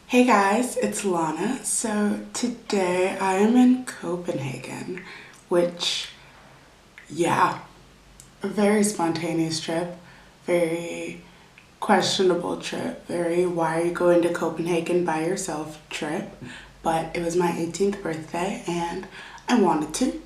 Hey guys, it's Lana. So today I am in Copenhagen, which, yeah, a very spontaneous trip, very questionable trip, very why are you going to Copenhagen by yourself trip. But it was my 18th birthday and I wanted to.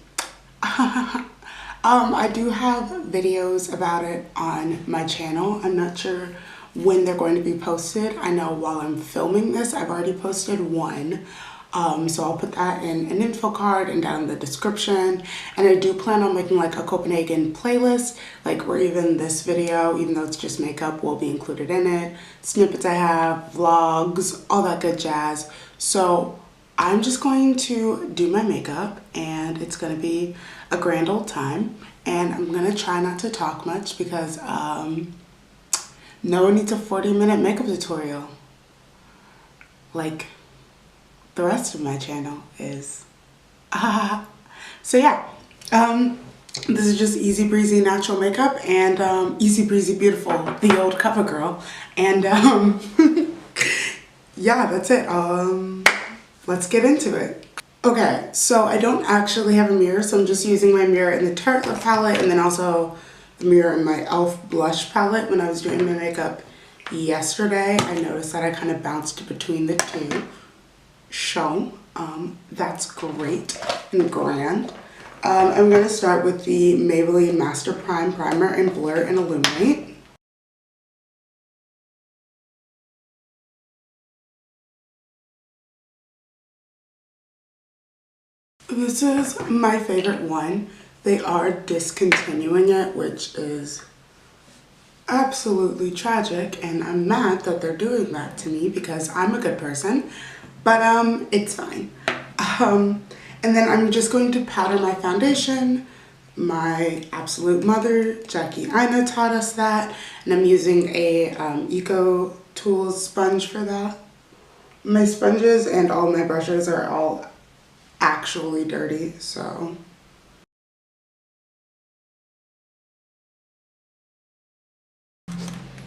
I do have videos about it on my channel. I'm not sure when they're going to be posted. I know while I'm filming this, I've already posted one. So I'll put that in an info card and down in the description. And I do plan on making like a Copenhagen playlist, like where even this video, even though it's just makeup, will be included in it. Snippets I have, vlogs, all that good jazz. So I'm just going to do my makeup and it's going to be a grand old time. And I'm going to try not to talk much because no one needs a 40-minute makeup tutorial like the rest of my channel is. So yeah, this is just easy breezy natural makeup and easy breezy beautiful, the old cover girl. And yeah, that's it. Let's get into it. Okay, so I don't actually have a mirror, so I'm just using my mirror in the Tarte lip palette and then also the mirror in my e.l.f. blush palette. When I was doing my makeup yesterday, I noticed that I kind of bounced between the two. So, that's great and grand. I'm going to start with the Maybelline Master Prime Primer in Blur and Illuminate. This is my favorite one. They are discontinuing it, which is absolutely tragic, and I'm mad that they're doing that to me because I'm a good person, but it's fine. And then I'm just going to powder my foundation. My absolute mother, Jackie Ina, taught us that, and I'm using a Eco Tools sponge for that. My sponges and all my brushes are all actually dirty, so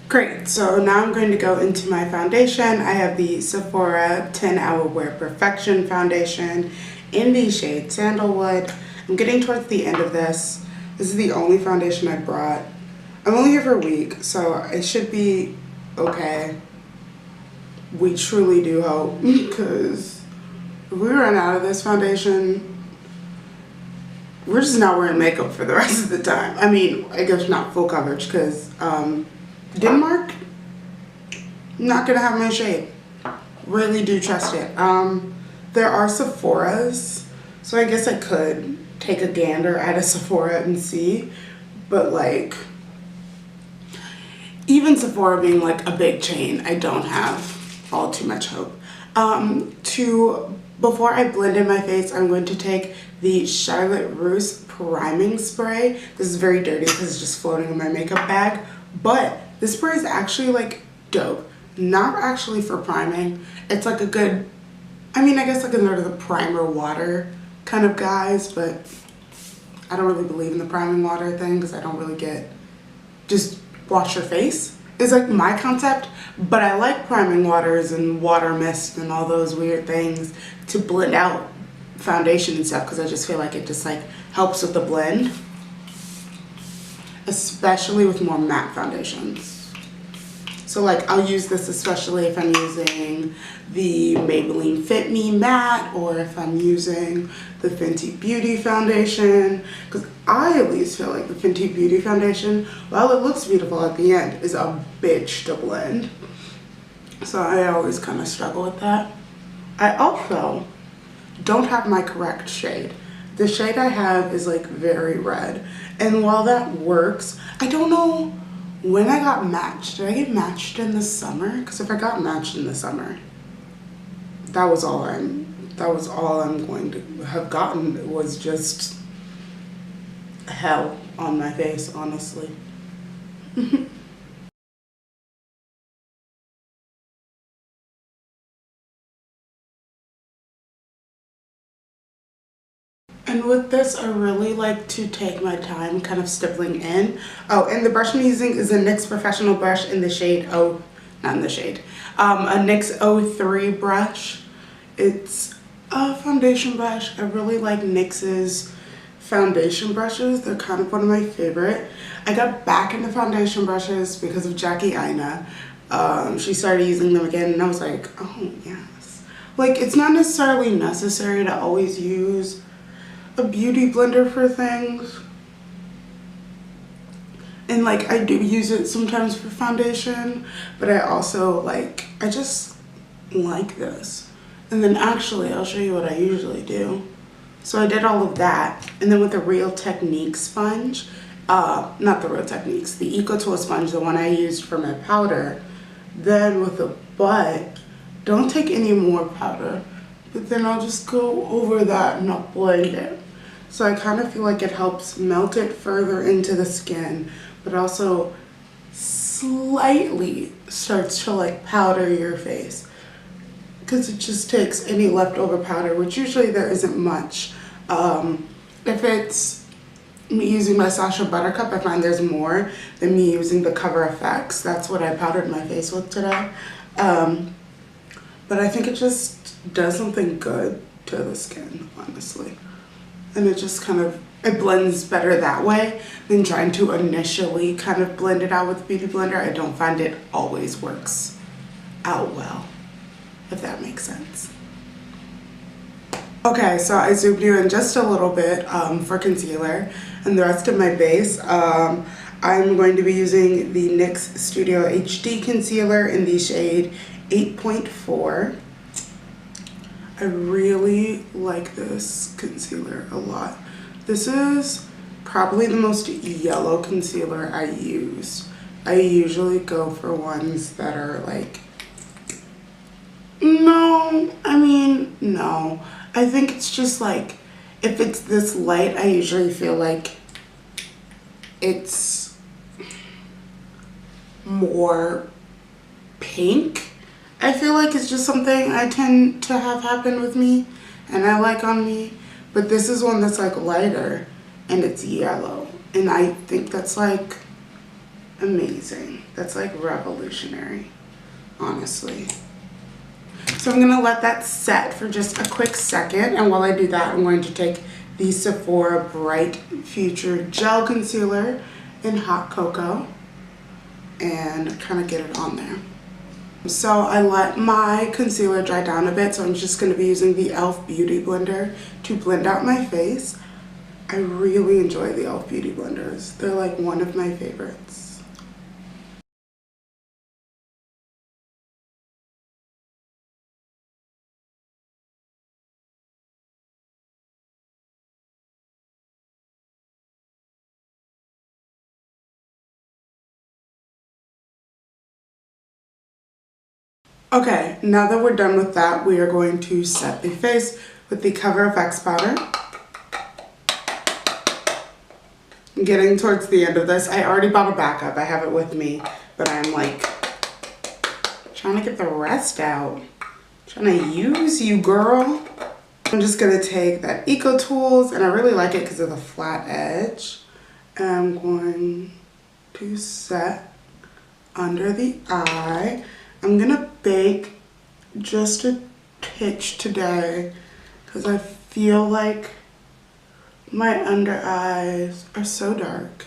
great. So now I'm going to go into my foundation. I have the Sephora 10 Hour Wear Perfection foundation in the shade Sandalwood. I'm getting towards the end of this. This is the only foundation I brought. I'm only here for a week, so it should be okay. We truly do hope, because if we run out of this foundation, we're just not wearing makeup for the rest of the time. I mean, I guess not full coverage, because Denmark, not gonna have my shade. Really do trust it. There are Sephora's, so I guess I could take a gander at a Sephora and see, but like, even Sephora being like a big chain, I don't have all too much hope. Before I blend in my face, I'm going to take the Charlotte Russe priming spray. This is very dirty because it's just floating in my makeup bag, but this spray is actually like dope. Not actually for priming. It's like a good, I mean, I guess like another the primer water kind of guys, but I don't really believe in the priming water thing because I don't really get just wash your face is like my concept, but I like priming waters and water mist and all those weird things to blend out foundation and stuff because I just feel like it just like helps with the blend, especially with more matte foundations. So like I'll use this especially if I'm using the Maybelline Fit Me Matte or if I'm using the Fenty Beauty foundation, because I at least feel like the Fenty Beauty foundation, while it looks beautiful at the end, is a bitch to blend. So I always kind of struggle with that. I also don't have my correct shade. The shade I have is like very red, and while that works, I don't know when I got matched. Did I get matched in the summer? Because if I got matched in the summer, that was all I'm going to have gotten. It was just hell on my face, honestly. And with this, I really like to take my time kind of stippling in. Oh, and the brush I'm using is a NYX Professional brush in the shade not in the shade. A NYX 03 brush. It's a foundation brush. I really like NYX's foundation brushes. They're kind of one of my favorite. I got back into foundation brushes because of Jackie Aina. She started using them again and I was like, oh yes. Like, it's not necessarily necessary to always use a beauty blender for things. And like, I do use it sometimes for foundation, but I also like, I just like this. And then actually, I'll show you what I usually do. So I did all of that. And then with the Real Techniques sponge, not the Real Techniques, the Eco Tool sponge, the one I used for my powder. Then with the butt, don't take any more powder, but then I'll just go over that and I'll blend it. So I kind of feel like it helps melt it further into the skin, but also slightly starts to like powder your face, because it just takes any leftover powder, which usually there isn't much. If it's me using my Sacha Buttercup, I find there's more than me using the Cover FX. That's what I powdered my face with today. But I think it just does something good to the skin, honestly. And it just kind of, it blends better that way than trying to initially kind of blend it out with the Beauty Blender. I don't find it always works out well, if that makes sense. Okay, so I zoomed you in just a little bit for concealer, and the rest of my base. I'm going to be using the NYX Studio HD Concealer in the shade 8.4. I really like this concealer a lot. This is probably the most yellow concealer I use. I usually go for ones that are like, no, I think it's just like, if it's this light, I usually feel like it's more pink. I feel like it's just something I tend to have happen with me and I like on me. But this is one that's like lighter and it's yellow. And I think that's like amazing. That's like revolutionary, honestly. So I'm gonna let that set for just a quick second. And while I do that, I'm going to take the Sephora Bright Future Gel Concealer in Hot Cocoa and kind of get it on there. So I let my concealer dry down a bit, so I'm just going to be using the e.l.f. Beauty Blender to blend out my face. I really enjoy the e.l.f. Beauty Blenders. They're like one of my favorites. Okay, now that we're done with that, we are going to set the face with the Cover FX powder. I'm getting towards the end of this. I already bought a backup. I have it with me, but I'm like trying to get the rest out. Trying to use you, girl. I'm just gonna take that Eco Tools, and I really like it because of the flat edge. And I'm going to set under the eye. I'm gonna bake just a titch today because I feel like my under eyes are so dark.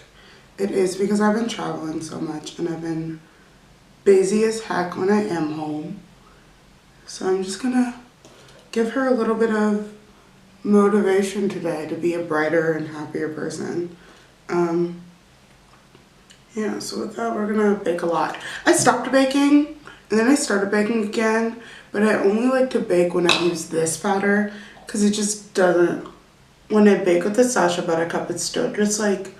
It is because I've been traveling so much and I've been busy as heck when I am home. So I'm just gonna give her a little bit of motivation today to be a brighter and happier person. Yeah, so with that, we're gonna bake a lot. I stopped baking and then I started baking again, but I only like to bake when I use this powder because it just doesn't, when I bake with the Sacha Buttercup, it still just like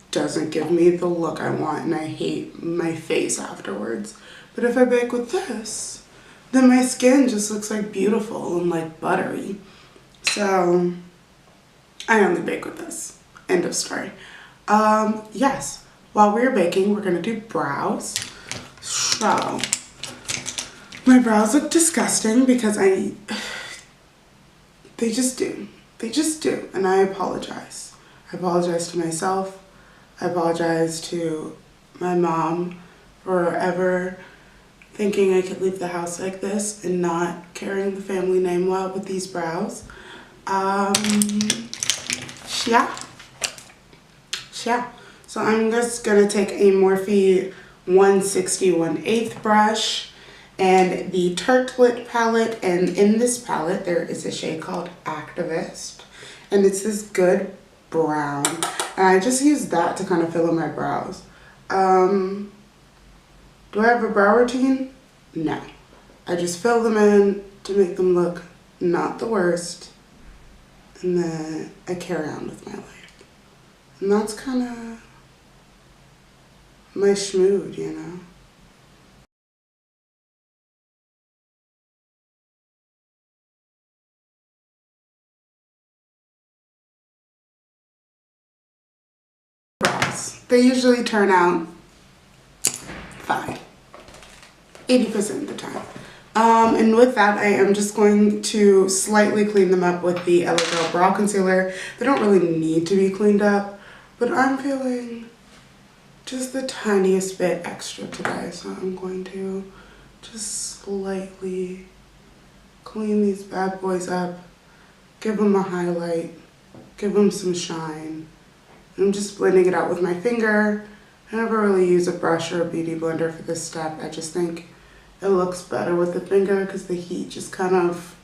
doesn't give me the look I want and I hate my face afterwards. But if I bake with this, then my skin just looks like beautiful and like buttery. So I only bake with this. End of story. Yes, while we're baking, we're gonna do brows. So my brows look disgusting because they just do. They just do, and I apologize. I apologize to myself. I apologize to my mom for ever thinking I could leave the house like this and not carrying the family name well with these brows. Yeah. So I'm just gonna take a Morphe 160 brush and the Turtlet palette, and in this palette there is a shade called Activist, and it's this good brown, and I just use that to kind of fill in my brows. Do I have a brow routine? No. I just fill them in to make them look not the worst, and then I carry on with my life. And that's kind of my schmood, you know? Brows. They usually turn out fine. 80% of the time. And with that, I am just going to slightly clean them up with the LA Girl Brow Concealer. They don't really need to be cleaned up, but I'm feeling just the tiniest bit extra today, so I'm going to just slightly clean these bad boys up, give them a highlight, give them some shine. I'm just blending it out with my finger. I never really use a brush or a beauty blender for this step. I just think it looks better with the finger because the heat just kind of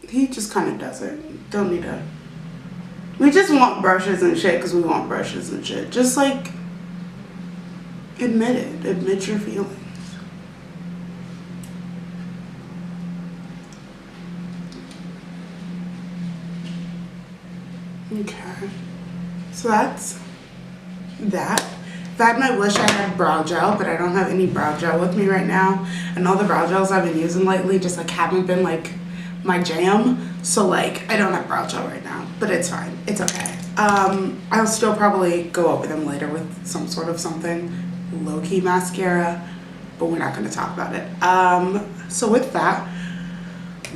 does it. Don't need to. We just want brushes and shit because we want brushes and shit. Just like, admit it. Admit your feelings. Okay. So that's that. If I had my wish, I had brow gel, but I don't have any brow gel with me right now. And all the brow gels I've been using lately just like haven't been like my jam. So like I don't have brow gel right now, but it's fine. It's okay. I'll still probably go over them later with some sort of something low-key mascara, but we're not going to talk about it. So with that,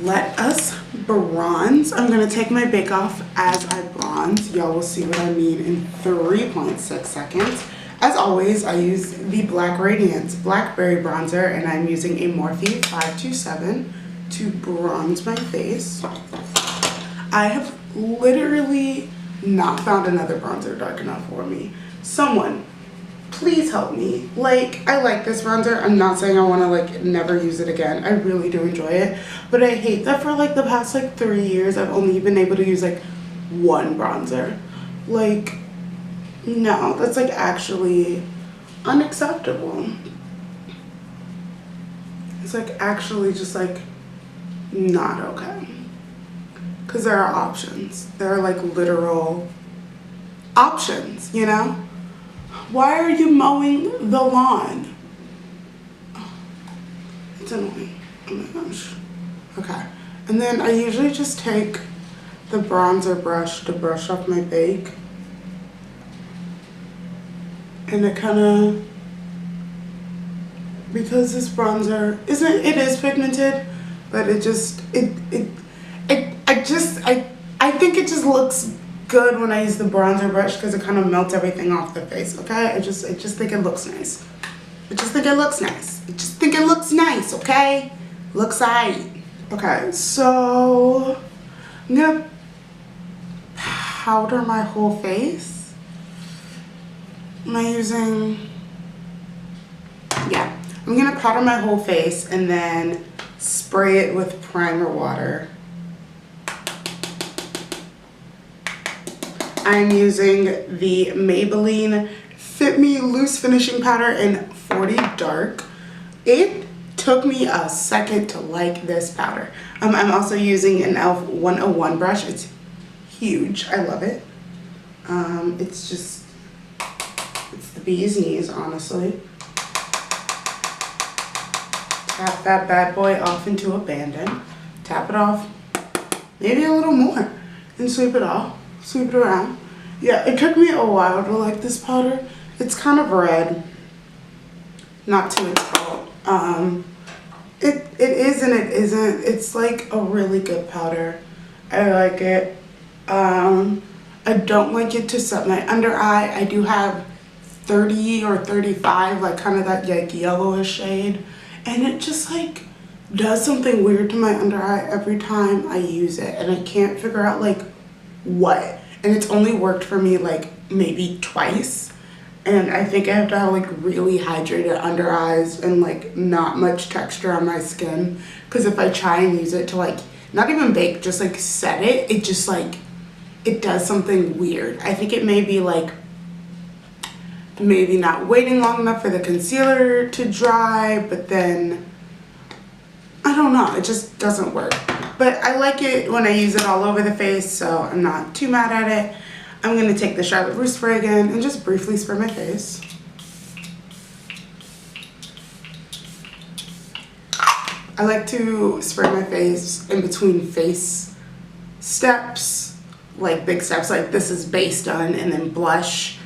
let us bronze. I'm going to take my Bake Off as I bronze. Y'all will see what I mean in 3.6 seconds. As always, I use the Black Radiance Blackberry Bronzer, and I'm using a Morphe 527 to bronze my face. I have literally not found another bronzer dark enough for me. Someone, please help me. Like, I like this bronzer. I'm not saying I want to like never use it again. I really do enjoy it, but I hate that for like the past like 3 years I've only been able to use like one bronzer. Like, no, that's like actually unacceptable. It's like actually just like not okay. Because there are options. There are like literal options, you know? Why are you mowing the lawn? It's annoying. Oh my gosh. Okay. And then I usually just take the bronzer brush to brush off my bake. And it kind of, because this bronzer it is pigmented, but it just, I think it just looks good when I use the bronzer brush because it kind of melts everything off the face, okay? I just think it looks nice. I just think it looks nice, okay? Looks aight. Okay, so I'm gonna powder my whole face. Am I using, yeah, I'm gonna powder my whole face and then spray it with primer water. I'm using the Maybelline Fit Me Loose Finishing Powder in 40 Dark. It took me a second to like this powder. I'm also using an e.l.f. 101 brush. It's huge. I love it. It's the bee's knees, honestly. Tap that bad boy off into abandon. Tap it off. Maybe a little more. And sweep it off. Sweep it around. Yeah, it took me a while to like this powder. It's kind of red. Not to its fault. It is and it isn't. It's like a really good powder. I like it. I don't like it to set my under eye. I do have 30 or 35, like kind of that like yellowish shade. and it just like does something weird to my under eye every time I use it, and I can't figure out like what. And it's only worked for me like maybe twice, and I think I have to have like really hydrated under eyes and like not much texture on my skin, because if I try and use it to like not even bake, just like set it, it just like it does something weird. I think it may be like maybe not waiting long enough for the concealer to dry, but then I don't know, it just doesn't work. But I like it when I use it all over the face, so I'm not too mad at it. I'm gonna take the Charlotte Russe spray again and just briefly spray my face. I like to spray my face in between face steps, like big steps, like this is base done, and then blush,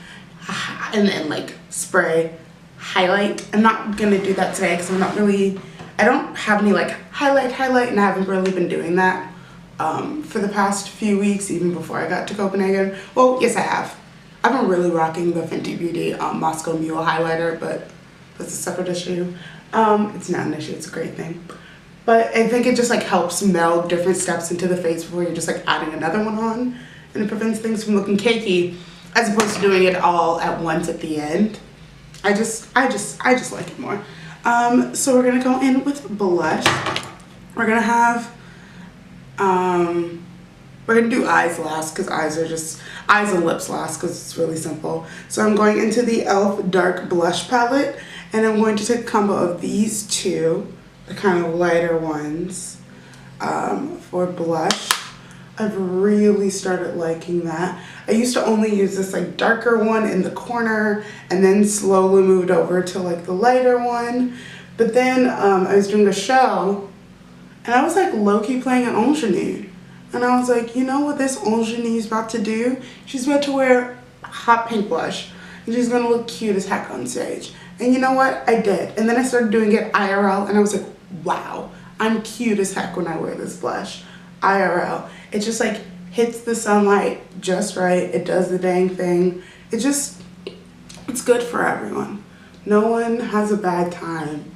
and then like spray, highlight. I'm not gonna do that today because I don't have any like highlight, and I haven't really been doing that for the past few weeks, even before I got to Copenhagen. Well, yes I have. I've been really rocking the Fenty Beauty Moscow Mule highlighter, but that's a separate issue. It's not an issue, it's a great thing. But I think it just like helps meld different steps into the face before you're just like adding another one on, and it prevents things from looking cakey as opposed to doing it all at once at the end. I just like it more. So we're gonna go in with blush. We're gonna have, we're gonna do eyes last, because eyes and lips last, because it's really simple. So I'm going into the e.l.f. Dark Blush Palette, and I'm going to take a combo of these two, the kind of lighter ones, for blush. I've really started liking that. I used to only use this like darker one in the corner, and then slowly moved over to like the lighter one. But then I was doing a show, and I was like low-key playing an ingenue. And I was like, you know what this ingenue is about to do? She's about to wear hot pink blush, and she's gonna look cute as heck on stage. And you know what? I did. And then I started doing it IRL, and I was like, wow, I'm cute as heck when I wear this blush. IRL. It just like hits the sunlight just right. It does the dang thing. It's good for everyone. No one has a bad time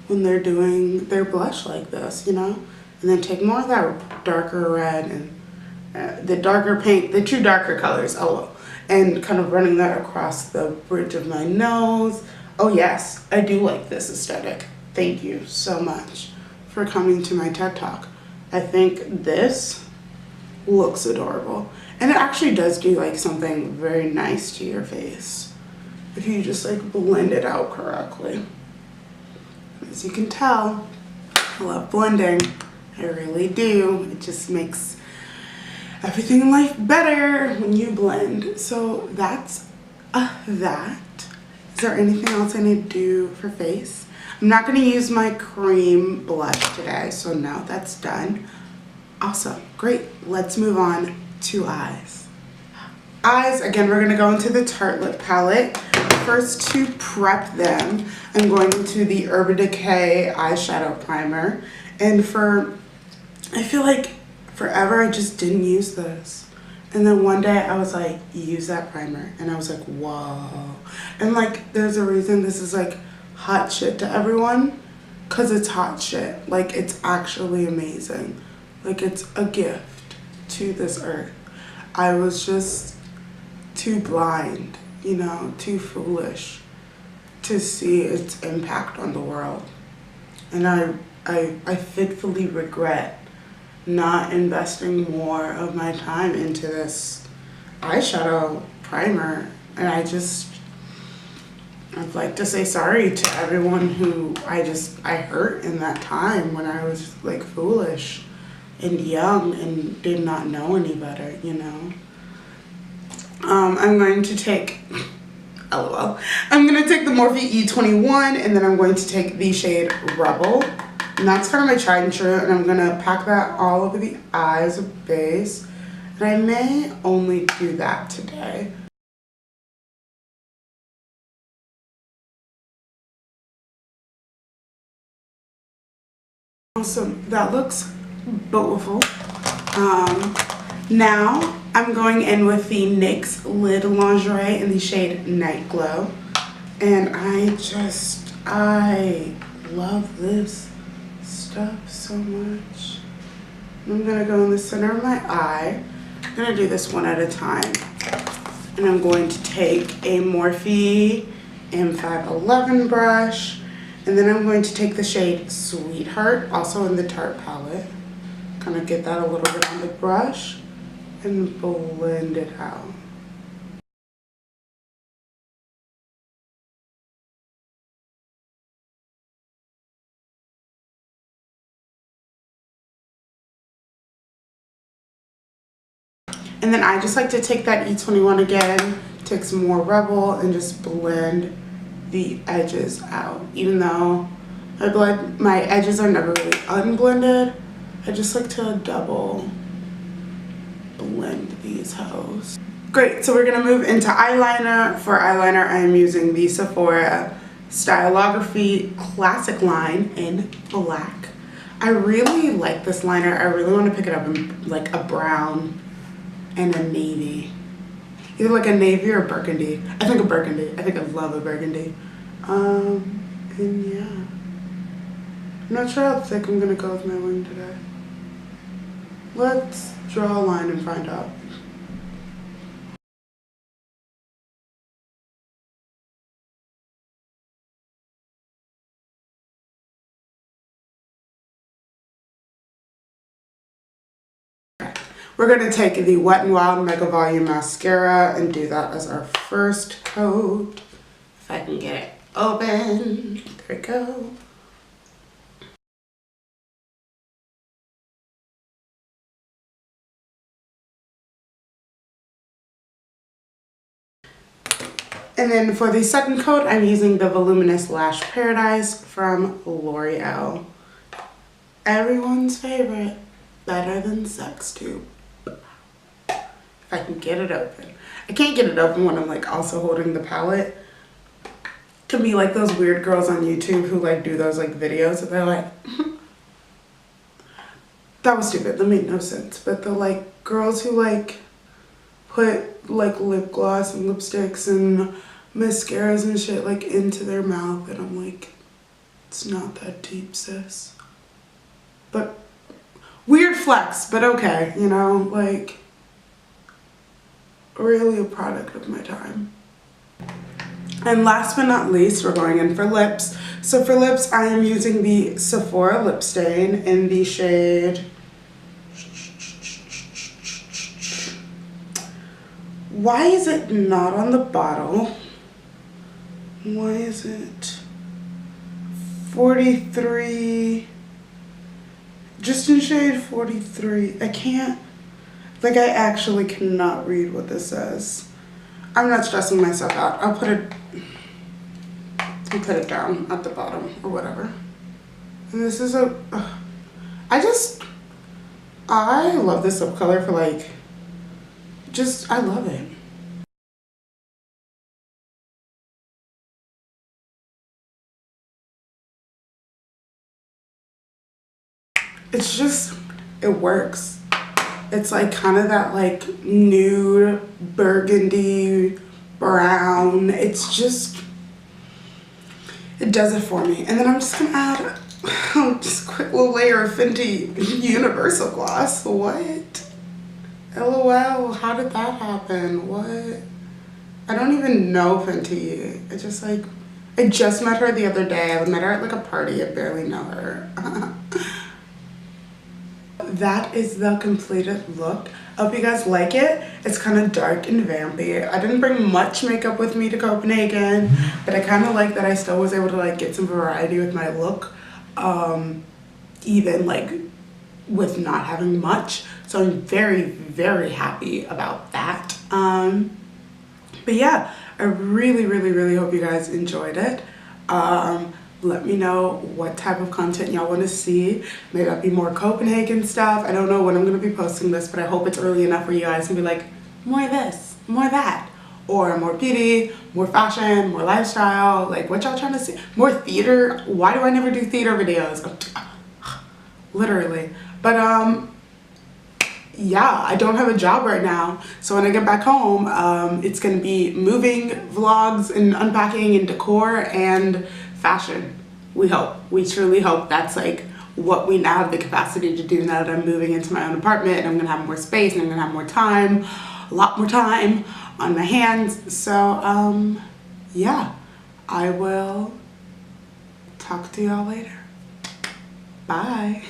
when they're doing their blush like this, you know? And then take more of that darker red and the darker pink, the two darker colors, and kind of running that across the bridge of my nose. Oh yes, I do like this aesthetic. Thank you so much for coming to my TED Talk. I think this looks adorable. And it actually does do like something very nice to your face if you just like blend it out correctly. As you can tell, I love blending. I really do. It just makes everything in life better when you blend. So that's that. Is there anything else I need to do for face? I'm not going to use my cream blush today, so no, that's done. Awesome, great. Let's move on to eyes. Eyes, again, we're going to go into the Tarte Lip Palette. First, to prep them, I'm going into the Urban Decay eyeshadow primer. And I feel like forever I just didn't use this. And then one day I was like, use that primer. And I was like, whoa. And like, there's a reason this is like hot shit to everyone, because it's hot shit. Like, it's actually amazing. Like, it's a gift to this earth. I was just too blind, you know, too foolish to see its impact on the world. And I fitfully regret not investing more of my time into this eyeshadow primer. And I'd like to say sorry to everyone who I hurt in that time when I was like foolish and young and did not know any better, you know. I'm going to take, LOL, I'm going to take the Morphe E21, and then I'm going to take the shade Rebel. And that's kind of my tried and true, and I'm going to pack that all over the eyes of base. And I may only do that today. Awesome, that looks beautiful. Now I'm going in with the NYX Lid Lingerie in the shade Night Glow. And I love this stuff so much. I'm gonna go in the center of my eye. I'm gonna do this one at a time. And I'm going to take a Morphe M511 brush, and then I'm going to take the shade Sweetheart, also in the Tarte palette. Kind of get that a little bit on the brush and blend it out. And then I just like to take that E21 again, take some more Rebel, and just blend the edges out. Even though my edges are never really unblended, I just like to double blend these hoes. Great, so we're gonna move into eyeliner. For eyeliner, I am using the Sephora Stylography Classic line in black. I really like this liner. I really want to pick it up in like a brown and a navy. Either like a navy or a burgundy. I think a burgundy. I think I love a burgundy. And yeah. I'm not sure how thick I'm gonna go with my wing today. Let's draw a line and find out. We're going to take the Wet n Wild Mega Volume Mascara and do that as our first coat. If I can get it open. There we go. And then for the second coat, I'm using the Voluminous Lash Paradise from L'Oreal. Everyone's favorite, better than Sex Tube. If I can get it open. I can't get it open when I'm like also holding the palette. To me, like those weird girls on YouTube who like do those like videos and they're like, that was stupid, that made no sense. But the like girls who like put like lip gloss and lipsticks and mascaras and shit like into their mouth, and I'm like, it's not that deep, sis. But weird flex, but okay, you know, like really a product of my time. And last but not least, we're going in for lips. So for lips, I am using the Sephora lip stain in the shade, why is it not on the bottle? Why is it 43, just in shade 43? I can't, like I actually cannot read what this says. I'm not stressing myself out. I'll put it down at the bottom or whatever. And this is a, I love this lip color for like, I love it. It's just, it works. It's like kind of that like nude burgundy brown. It's just, it does it for me. And then I'm just gonna add just a quick little layer of Fenty Universal Gloss. What? LOL, how did that happen? What? I don't even know Fenty. I just met her the other day. I met her at like a party. I barely know her. That is the completed look. I hope you guys like it. It's kind of dark and vampy. I didn't bring much makeup with me to Copenhagen, but I kind of like that I still was able to like get some variety with my look, even like with not having much. So I'm very, very happy about that. But yeah, I really, really, really hope you guys enjoyed it. Let me know what type of content y'all want to see. May that be more Copenhagen stuff. I don't know when I'm going to be posting this, but I hope it's early enough where you guys can be like, more this, more that. Or more beauty, more fashion, more lifestyle. Like, what y'all trying to see? More theater. Why do I never do theater videos? Literally. But, yeah, I don't have a job right now. So when I get back home, it's going to be moving vlogs and unpacking and decor and fashion, We hope. We truly hope that's like what we now have the capacity to do now that I'm moving into my own apartment and I'm gonna have more space and I'm gonna have more time, a lot more time on my hands. So yeah, I will talk to y'all later. Bye.